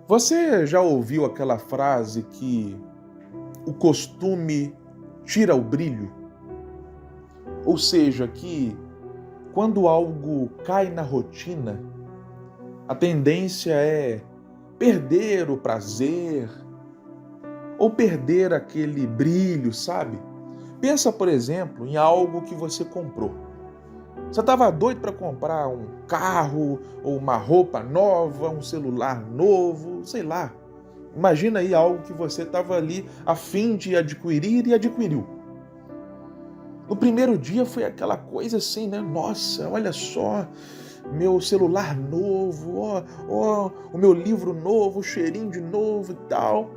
Você já ouviu aquela frase que o costume tira o brilho? Ou seja, que quando algo cai na rotina, a tendência é perder o prazer ou perder aquele brilho, sabe? Pensa, por exemplo, em algo que você comprou. Você estava doido para comprar um carro ou uma roupa nova, um celular novo, sei lá. Imagina aí algo que você estava ali a fim de adquirir e adquiriu. No primeiro dia foi aquela coisa assim, né? Nossa, olha só, meu celular novo, ó, o meu livro novo, o cheirinho de novo e tal.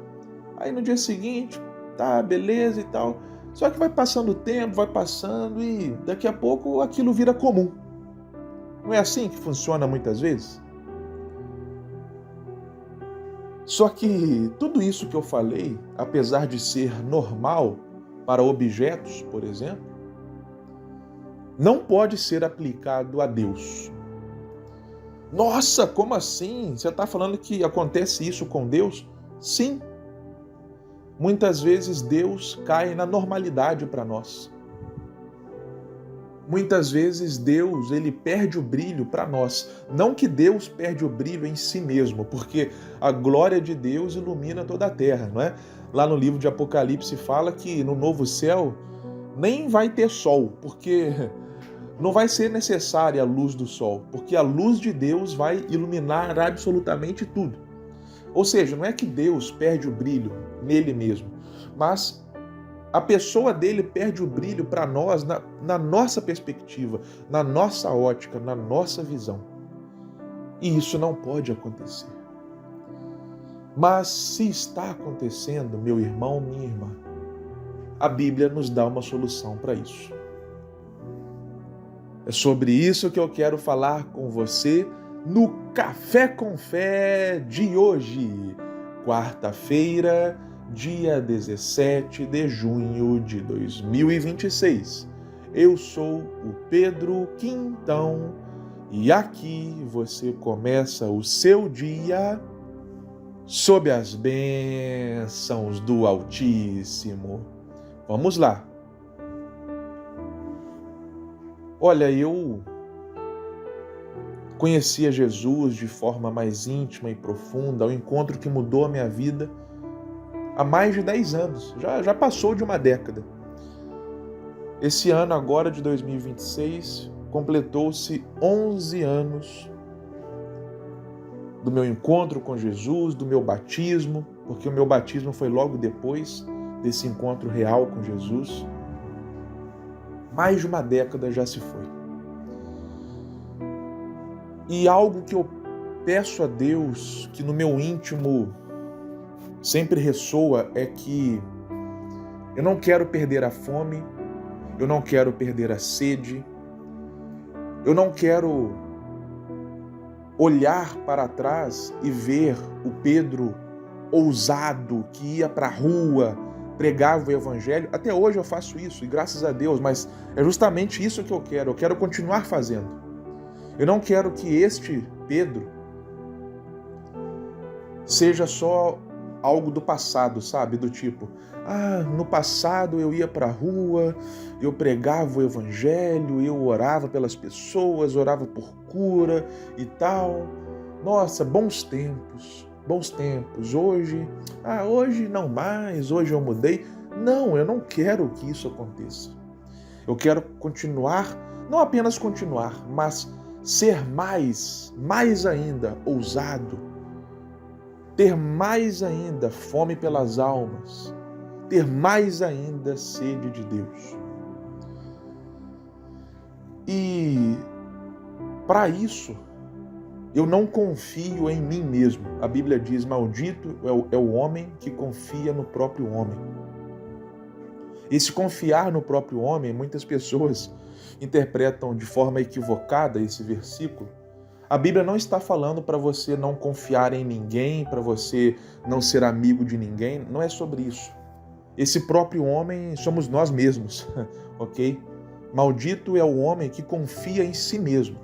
Aí no dia seguinte, tá, beleza e tal. Só que vai passando o tempo, vai passando e daqui a pouco aquilo vira comum. Não é assim que funciona muitas vezes? Só que tudo isso que eu falei, apesar de ser normal para objetos, por exemplo, não pode ser aplicado a Deus. Nossa, como assim? Você está falando que acontece isso com Deus? Sim. Muitas vezes Deus cai na normalidade para nós. Muitas vezes Deus, ele perde o brilho para nós. Não que Deus perde o brilho em si mesmo, porque a glória de Deus ilumina toda a terra, não é? Lá no livro de Apocalipse fala que no novo céu nem vai ter sol, porque não vai ser necessária a luz do sol, porque a luz de Deus vai iluminar absolutamente tudo. Ou seja, não é que Deus perde o brilho nele mesmo, mas a pessoa dele perde o brilho para nós na nossa perspectiva, na nossa ótica, na nossa visão. E isso não pode acontecer. Mas se está acontecendo, meu irmão, minha irmã, a Bíblia nos dá uma solução para isso. É sobre isso que eu quero falar com você no Café com Fé de hoje, quarta-feira, dia 17 de junho de 2026. Eu sou o Pedro Quintão e aqui você começa o seu dia sob as bênçãos do Altíssimo. Vamos lá. Olha, eu conheci a Jesus de forma mais íntima e profunda, um encontro que mudou a minha vida há mais de 10 anos, já passou de uma década. Esse ano agora de 2026, completou-se 11 anos do meu encontro com Jesus, do meu batismo, porque o meu batismo foi logo depois desse encontro real com Jesus. Mais de uma década já se foi. E algo que eu peço a Deus, que no meu íntimo sempre ressoa, é que eu não quero perder a fome, eu não quero perder a sede, eu não quero olhar para trás e ver o Pedro ousado que ia para a rua, pregava o evangelho. Até hoje eu faço isso, e graças a Deus, mas é justamente isso que eu quero continuar fazendo. Eu não quero que este Pedro seja só algo do passado, sabe? Do tipo, no passado eu ia para a rua, eu pregava o evangelho, eu orava pelas pessoas, orava por cura e tal. Nossa, bons tempos, bons tempos. Hoje não mais, hoje eu mudei. Não, eu não quero que isso aconteça. Eu quero continuar, não apenas continuar, mas ser mais ainda ousado, ter mais ainda fome pelas almas, ter mais ainda sede de Deus. E para isso, eu não confio em mim mesmo. A Bíblia diz, maldito é o homem que confia no próprio homem. Esse confiar no próprio homem, muitas pessoas interpretam de forma equivocada esse versículo. A Bíblia não está falando para você não confiar em ninguém, para você não ser amigo de ninguém. Não é sobre isso. Esse próprio homem somos nós mesmos, ok? Maldito é o homem que confia em si mesmo,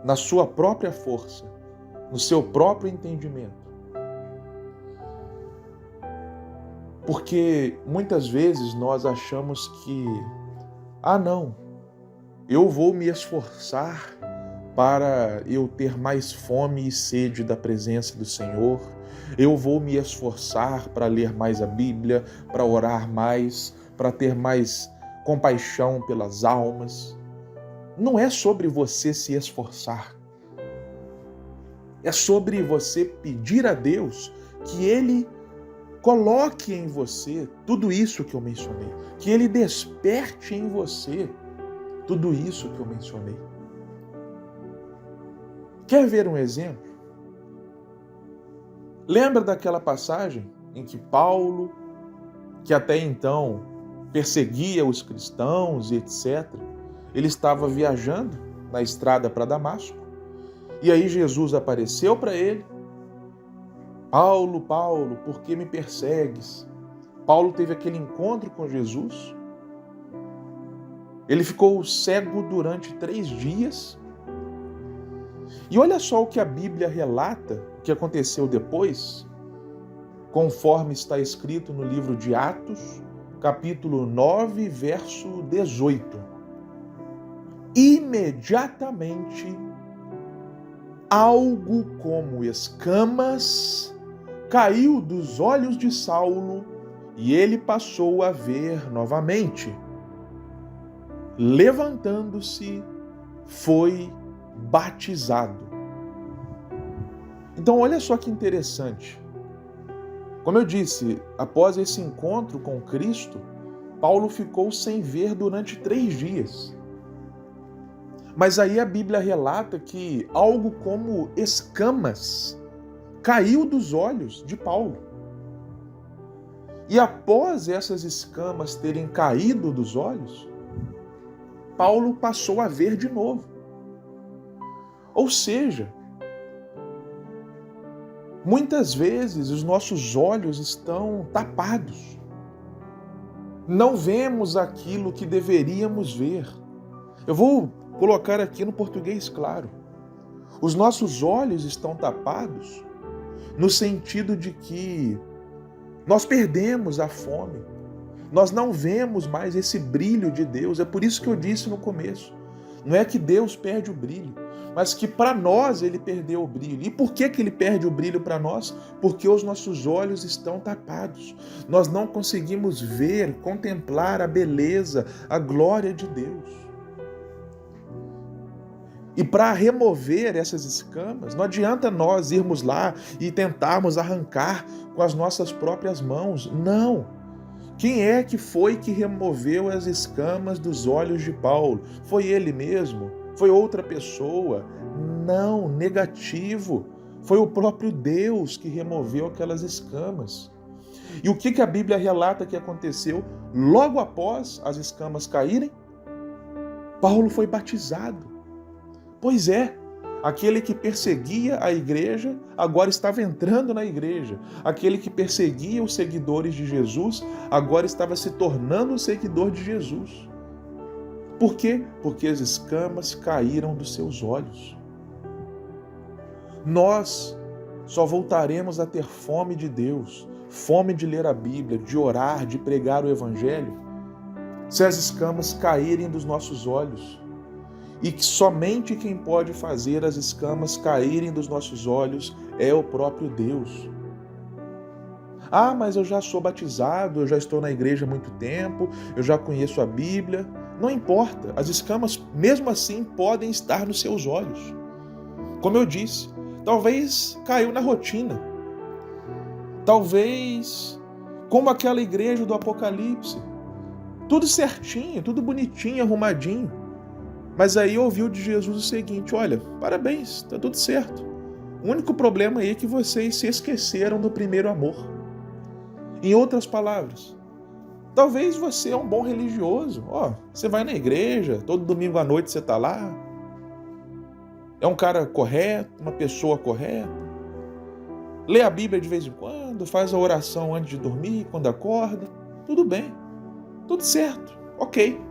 na sua própria força, no seu próprio entendimento. Porque muitas vezes nós achamos que, não, eu vou me esforçar para eu ter mais fome e sede da presença do Senhor, eu vou me esforçar para ler mais a Bíblia, para orar mais, para ter mais compaixão pelas almas. Não é sobre você se esforçar. É sobre você pedir a Deus que Ele coloque em você tudo isso que eu mencionei, que Ele desperte em você tudo isso que eu mencionei. Quer ver um exemplo? Lembra daquela passagem em que Paulo, que até então perseguia os cristãos e etc., ele estava viajando na estrada para Damasco, e aí Jesus apareceu para ele. Paulo, Paulo, por que me persegues? Paulo teve aquele encontro com Jesus. Ele ficou cego durante 3 dias. E olha só o que a Bíblia relata, o que aconteceu depois, conforme está escrito no livro de Atos, capítulo 9, verso 18. Imediatamente, algo como escamas caiu dos olhos de Saulo e ele passou a ver novamente. Levantando-se, foi batizado. Então, olha só que interessante. Como eu disse, após esse encontro com Cristo, Paulo ficou sem ver durante 3 dias. Mas aí a Bíblia relata que algo como escamas caiu dos olhos de Paulo. E após essas escamas terem caído dos olhos, Paulo passou a ver de novo. Ou seja, muitas vezes os nossos olhos estão tapados. Não vemos aquilo que deveríamos ver. Eu vou colocar aqui no português claro. Os nossos olhos estão tapados no sentido de que nós perdemos a fome. Nós não vemos mais esse brilho de Deus. É por isso que eu disse no começo. Não é que Deus perde o brilho, mas que para nós Ele perdeu o brilho. E por que Ele perde o brilho para nós? Porque os nossos olhos estão tapados. Nós não conseguimos ver, contemplar a beleza, a glória de Deus. E para remover essas escamas, não adianta nós irmos lá e tentarmos arrancar com as nossas próprias mãos. Não! Quem é que foi que removeu as escamas dos olhos de Paulo? Foi ele mesmo? Foi outra pessoa? Não, negativo. Foi o próprio Deus que removeu aquelas escamas. E o que a Bíblia relata que aconteceu logo após as escamas caírem? Paulo foi batizado. Pois é, aquele que perseguia a igreja agora estava entrando na igreja. Aquele que perseguia os seguidores de Jesus agora estava se tornando um seguidor de Jesus. Por quê? Porque as escamas caíram dos seus olhos. Nós só voltaremos a ter fome de Deus, fome de ler a Bíblia, de orar, de pregar o Evangelho, se as escamas caírem dos nossos olhos. E que somente quem pode fazer as escamas caírem dos nossos olhos é o próprio Deus. Mas eu já sou batizado, eu já estou na igreja há muito tempo, eu já conheço a Bíblia. Não importa, as escamas mesmo assim podem estar nos seus olhos. Como eu disse, talvez caiu na rotina. Talvez, como aquela igreja do Apocalipse, tudo certinho, tudo bonitinho, arrumadinho. Mas aí ouviu de Jesus o seguinte: olha, parabéns, está tudo certo. O único problema aí é que vocês se esqueceram do primeiro amor. Em outras palavras, talvez você é um bom religioso. Você vai na igreja, todo domingo à noite você está lá. É um cara correto, uma pessoa correta. Lê a Bíblia de vez em quando, faz a oração antes de dormir, quando acorda. Tudo bem, tudo certo, ok.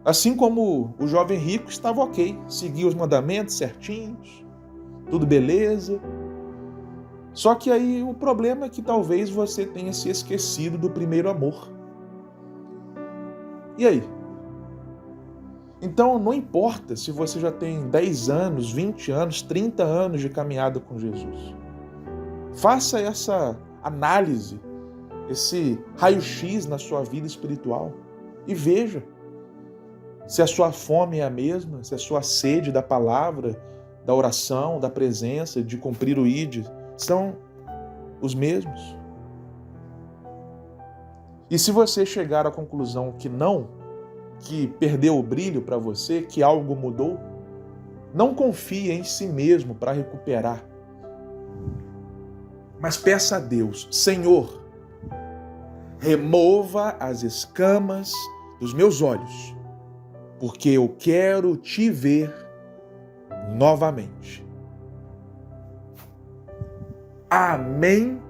Assim como o jovem rico estava ok, seguia os mandamentos certinhos, tudo beleza. Só que aí o problema é que talvez você tenha se esquecido do primeiro amor. E aí? Então não importa se você já tem 10 anos, 20 anos, 30 anos de caminhada com Jesus. Faça essa análise, esse raio-x na sua vida espiritual e veja se a sua fome é a mesma, se a sua sede da palavra, da oração, da presença, de cumprir o ID, são os mesmos. E se você chegar à conclusão que não, que perdeu o brilho para você, que algo mudou, não confie em si mesmo para recuperar. Mas peça a Deus, Senhor, remova as escamas dos meus olhos, porque eu quero te ver novamente. Amém.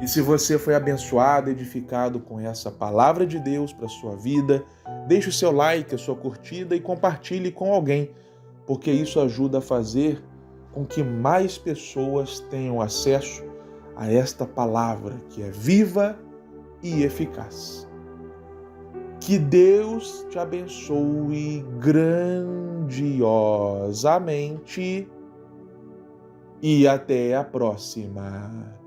E se você foi abençoado, edificado com essa palavra de Deus para a sua vida, deixe o seu like, a sua curtida e compartilhe com alguém, porque isso ajuda a fazer com que mais pessoas tenham acesso a esta palavra que é viva e eficaz. Que Deus te abençoe grandiosamente e até a próxima.